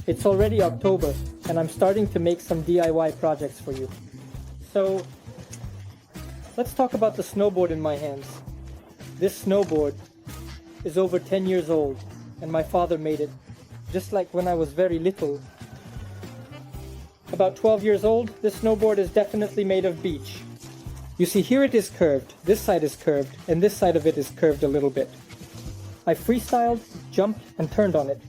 It's already October, and I'm starting to make some DIY projects for you. So, let's talk about the snowboard in my hands. This snowboard is over 10 years old, and my father made it, just like when I was very little. About 12 years old, this snowboard is definitely made of beech. You see, here it is curved, this side is curved, and this side of it is curved a little bit. I freestyled, jumped, and turned on it.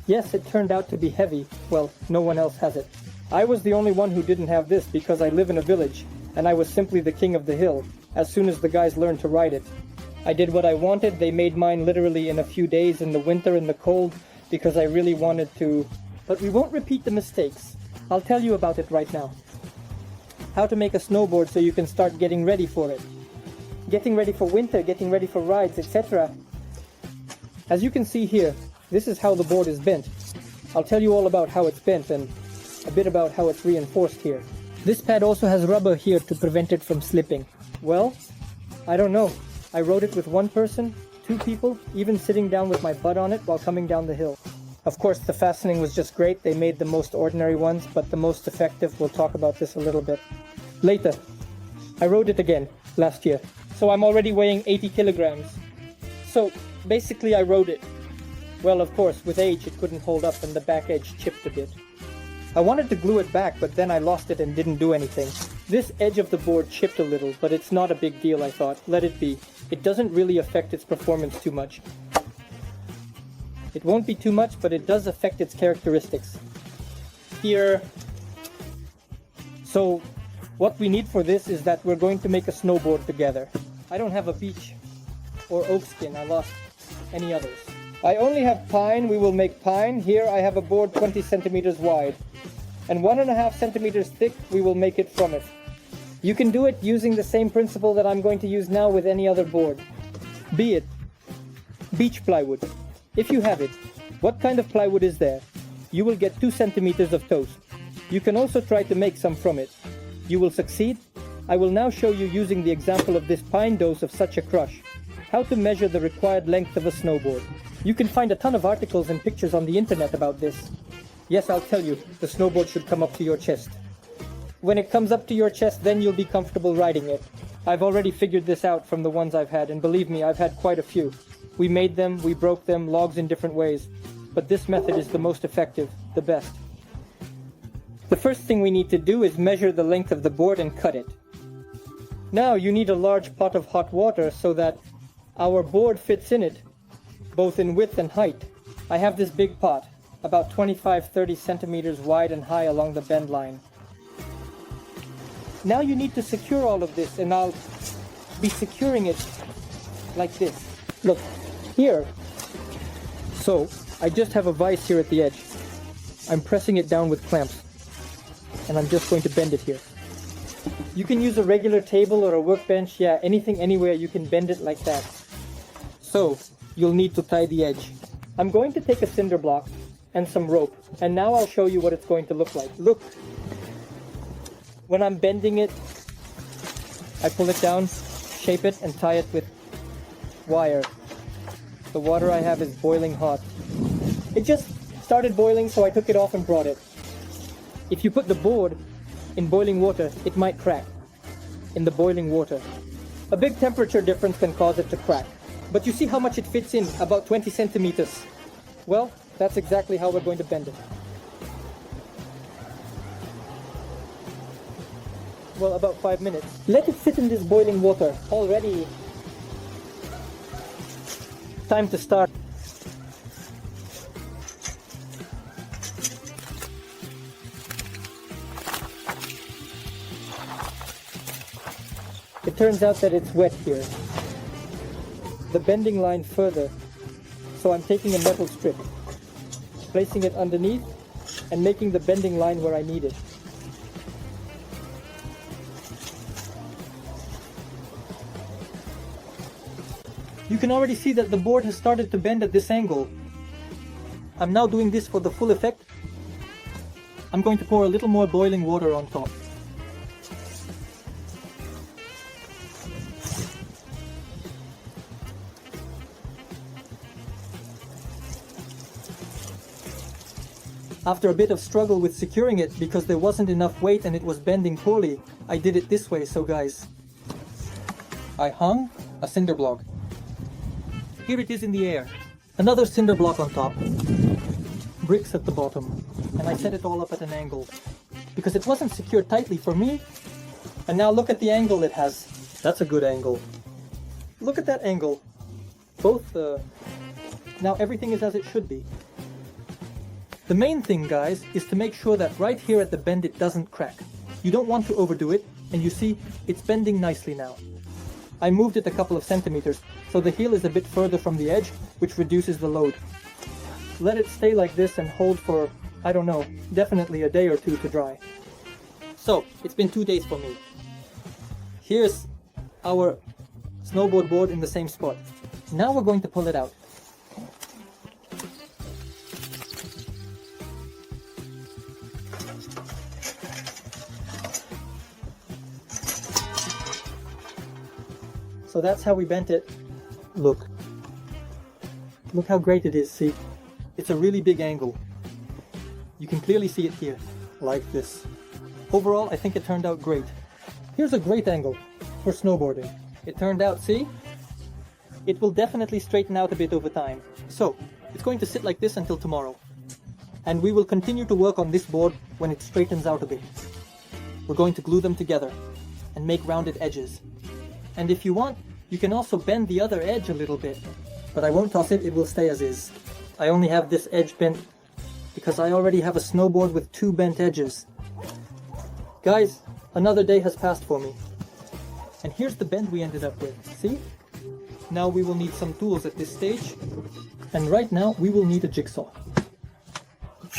Yes, it turned out to be heavy. Well, no one else has it. I was the only one who didn't have this because I live in a village, and I was simply the king of the hill as soon as the guys learned to ride it. I did what I wanted. They made mine literally in a few days in the winter in the cold because I really wanted to. But we won't repeat the mistakes. I'll tell you about it right now. How to make a snowboard so you can start getting ready for it. Getting ready for winter, getting ready for rides, etc. As you can see here, this is how the board is bent. I'll tell you all about how it's bent and a bit about how it's reinforced here. This pad also has rubber here to prevent it from slipping. Well, I don't know. I rode it with one person, two people, even sitting down with my butt on it while coming down the hill. Of course, the fastening was just great. They made the most ordinary ones, but the most effective. We'll talk about this a little bit later. I rode it again last year, so I'm already weighing 80 kilograms. So basically I rode it. Well, of course, with age it couldn't hold up and the back edge chipped a bit. I wanted to glue it back, but then I lost it and didn't do anything. This edge of the board chipped a little, but it's not a big deal, I thought. Let it be. It doesn't really affect its performance too much. It won't be too much, but it does affect its characteristics. Here. So, what we need for this is that we're going to make a snowboard together. I don't have a beech or oak skin. I lost any others. I only have pine. We will make pine. Here I have a board 20 centimeters wide. And 1.5 centimeters thick. We will make it from it. You can do it using the same principle that I'm going to use now with any other board. Be it beech plywood. If you have it, what kind of plywood is there? You will get 2 centimeters of toast. You can also try to make some from it. You will succeed. I will now show you using the example of this pine dose of such a crush, how to measure the required length of a snowboard. You can find a ton of articles and pictures on the internet about this. Yes, I'll tell you, the snowboard should come up to your chest. When it comes up to your chest, then you'll be comfortable riding it. I've already figured this out from the ones I've had, and believe me, I've had quite a few. We made them, we broke them, logs in different ways. But this method is the most effective, the best. The first thing we need to do is measure the length of the board and cut it. Now you need a large pot of hot water so that our board fits in it, both in width and height. I have this big pot, about 25-30 centimeters wide and high along the bend line. Now you need to secure all of this, and I'll be securing it like this. Look, here. So, I just have a vise here at the edge. I'm pressing it down with clamps, and I'm just going to bend it here. You can use a regular table or a workbench, yeah, anything, anywhere you can bend it like that. So, you'll need to tie the edge. I'm going to take a cinder block and some rope, and now I'll show you what it's going to look like. Look, when I'm bending it, I pull it down, shape it, and tie it with wire. The water I have is boiling hot. It just started boiling, so I took it off and brought it. If you put the board in boiling water, it might crack in the boiling water. A big temperature difference can cause it to crack. But you see how much it fits in, about 20 centimeters. Well, that's exactly how we're going to bend it. Well, about 5 minutes. Let it sit in this boiling water. Already time to start. It turns out that it's wet here. The bending line further. So I'm taking a metal strip, placing it underneath, and making the bending line where I need it. You can already see that the board has started to bend at this angle. I'm now doing this for the full effect. I'm going to pour a little more boiling water on top. After a bit of struggle with securing it because there wasn't enough weight and it was bending poorly, I did it this way. So guys, I hung a cinder block. Here it is in the air. Another cinder block on top. Bricks at the bottom. And I set it all up at an angle because it wasn't secured tightly for me. And now look at the angle it has. That's a good angle. Look at that angle. Now everything is as it should be. The main thing, guys, is to make sure that right here at the bend it doesn't crack. You don't want to overdo it, and you see it's bending nicely now. I moved it a couple of centimeters, so the heel is a bit further from the edge, which reduces the load. Let it stay like this and hold for, I don't know, definitely a day or two to dry. So, it's been 2 days for me. Here's our snowboard board in the same spot. Now we're going to pull it out. So that's how we bent it. Look how great it is, see? It's a really big angle. You can clearly see it here, like this. Overall, I think it turned out great. Here's a great angle for snowboarding. It turned out, see? It will definitely straighten out a bit over time. So, it's going to sit like this until tomorrow. And we will continue to work on this board when it straightens out a bit. We're going to glue them together and make rounded edges. And if you want, you can also bend the other edge a little bit. But I won't toss it, it will stay as is. I only have this edge bent because I already have a snowboard with 2 bent edges. Guys, another day has passed for me. And here's the bend we ended up with, see? Now we will need some tools at this stage. And right now we will need a jigsaw.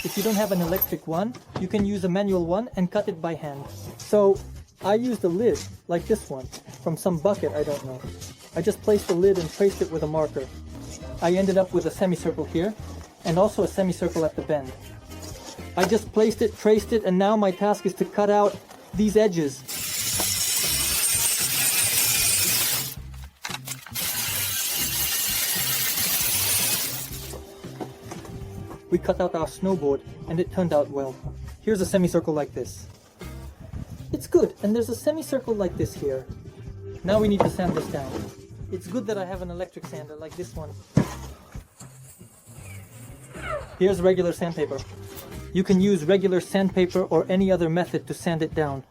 If you don't have an electric one, you can use a manual one and cut it by hand. So, I used a lid, like this one, from some bucket, I don't know. I just placed the lid and traced it with a marker. I ended up with a semicircle here, and also a semicircle at the bend. I just placed it, traced it, and now my task is to cut out these edges. We cut out our snowboard, and it turned out well. Here's a semicircle like this. It's good, and there's a semicircle like this here. Now we need to sand this down. It's good that I have an electric sander like this one. Here's regular sandpaper. You can use regular sandpaper or any other method to sand it down.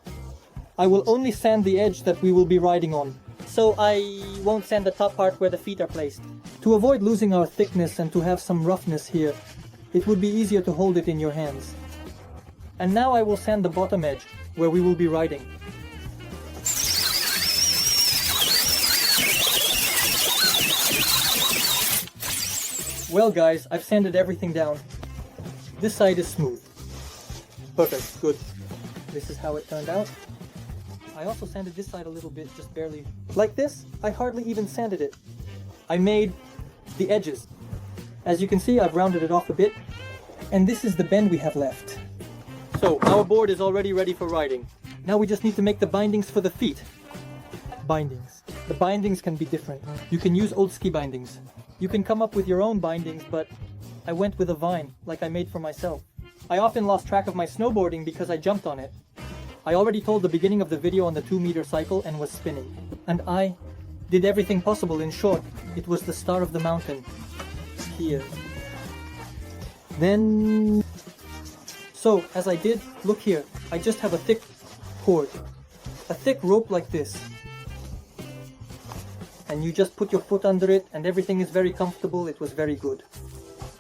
I will only sand the edge that we will be riding on, so I won't sand the top part where the feet are placed. To avoid losing our thickness and to have some roughness here, it would be easier to hold it in your hands. And now I will sand the bottom edge, where we will be riding. Well guys, I've sanded everything down. This side is smooth. Perfect, good. This is how it turned out. I also sanded this side a little bit, just barely. Like this, I hardly even sanded it. I made the edges. As you can see, I've rounded it off a bit. And this is the bend we have left. So, our board is already ready for riding. Now we just need to make the bindings for the feet. Bindings. The bindings can be different. You can use old ski bindings. You can come up with your own bindings, but I went with a vine, like I made for myself. I often lost track of my snowboarding because I jumped on it. I already told the beginning of the video on the 2-meter cycle and was spinning. And I did everything possible. In short, it was the star of the mountain. Here. Then... So, as I did, look here, I just have a thick cord. A thick rope like this. And you just put your foot under it and everything is very comfortable. It was very good.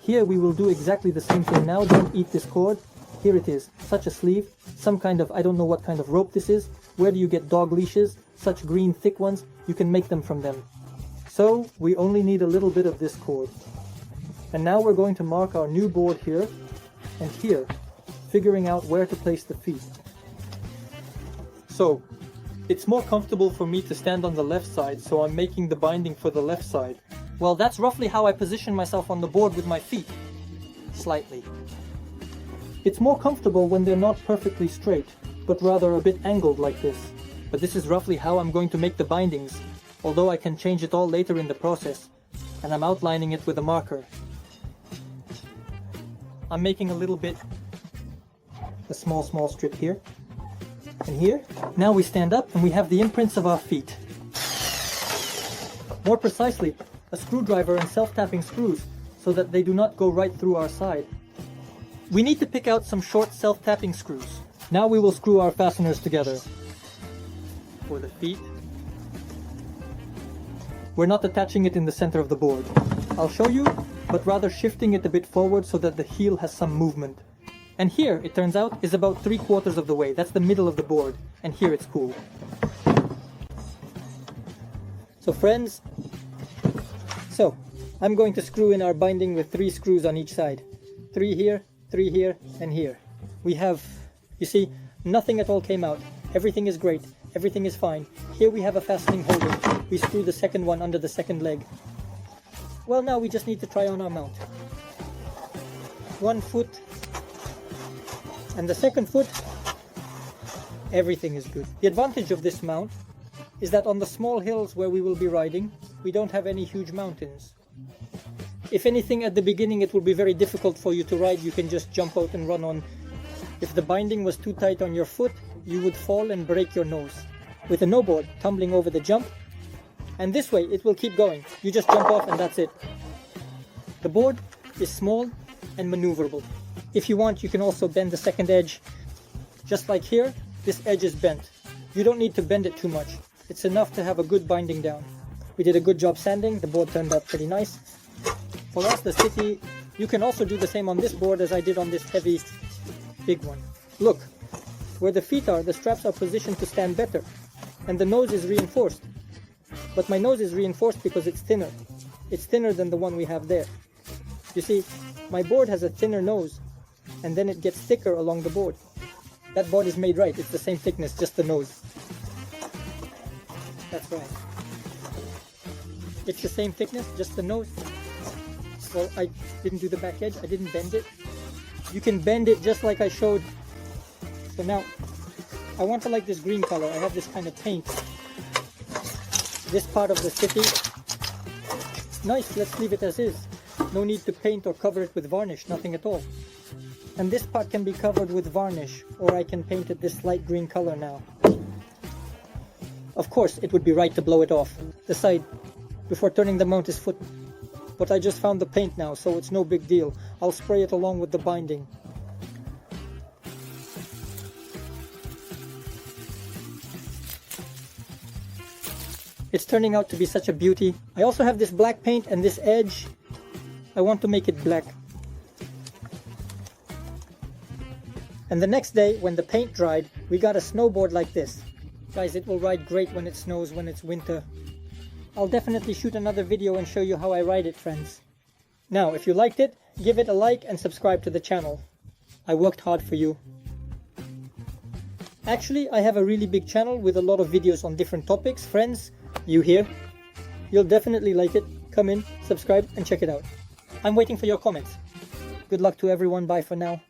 Here we will do exactly the same thing now. Don't eat this cord. Here it is. Such a sleeve. Some kind of, I don't know what kind of rope this is. Where do you get dog leashes? Such green thick ones. You can make them from them. So, we only need a little bit of this cord. And now we're going to mark our new board here and here, figuring out where to place the feet. So, it's more comfortable for me to stand on the left side, so I'm making the binding for the left side. Well, that's roughly how I position myself on the board with my feet. Slightly. It's more comfortable when they're not perfectly straight, but rather a bit angled like this. But this is roughly how I'm going to make the bindings, although I can change it all later in the process, and I'm outlining it with a marker. I'm making a little bit a small strip here and here. Now we stand up and we have the imprints of our feet. More precisely, a screwdriver and self-tapping screws so that they do not go right through our side. We need to pick out some short self-tapping screws. Now we will screw our fasteners together. For the feet, we're not attaching it in the center of the board. I'll show you, but rather shifting it a bit forward so that the heel has some movement. And here, it turns out, is about 3/4 of the way. That's the middle of the board. And here it's cool. So friends, I'm going to screw in our binding with 3 screws on each side. 3 here, 3 here, and here. We have, you see, nothing at all came out. Everything is great. Everything is fine. Here we have a fastening holder. We screw the second one under the second leg. Well, now we just need to try on our mount. 1 foot and the second foot, everything is good. The advantage of this mount is that on the small hills where we will be riding, we don't have any huge mountains. If anything, at the beginning it will be very difficult for you to ride. You can just jump out and run on. If the binding was too tight on your foot, you would fall and break your nose. With a no-board, tumbling over the jump, and this way it will keep going. You just jump off and that's it. The board is small and maneuverable. If you want, you can also bend the second edge. Just like here, this edge is bent. You don't need to bend it too much. It's enough to have a good binding down. We did a good job sanding. The board turned out pretty nice. For us, the city, you can also do the same on this board as I did on this heavy, big one. Look, where the feet are, the straps are positioned to stand better, and the nose is reinforced. But my nose is reinforced because it's thinner. It's thinner than the one we have there. You see, my board has a thinner nose, and then it gets thicker along the board. That board is made right. It's the same thickness, just the nose. That's right. It's the same thickness, just the nose. Well, I didn't do the back edge. I didn't bend it. You can bend it just like I showed. So now, I want to like this green color. I have this kind of paint. This part of the city. Nice, let's leave it as is. No need to paint or cover it with varnish, nothing at all. And this part can be covered with varnish, or I can paint it this light green color now. Of course, it would be right to blow it off, the side, before turning the mount is foot. But I just found the paint now, so it's no big deal. I'll spray it along with the binding. It's turning out to be such a beauty. I also have this black paint and this edge. I want to make it black. And the next day, when the paint dried, we got a snowboard like this. Guys, it will ride great when it snows, when it's winter. I'll definitely shoot another video and show you how I ride it, friends. Now, if you liked it, give it a like and subscribe to the channel. I worked hard for you. Actually, I have a really big channel with a lot of videos on different topics. Friends, you here? You'll definitely like it. Come in, subscribe, and check it out. I'm waiting for your comments. Good luck to everyone. Bye for now.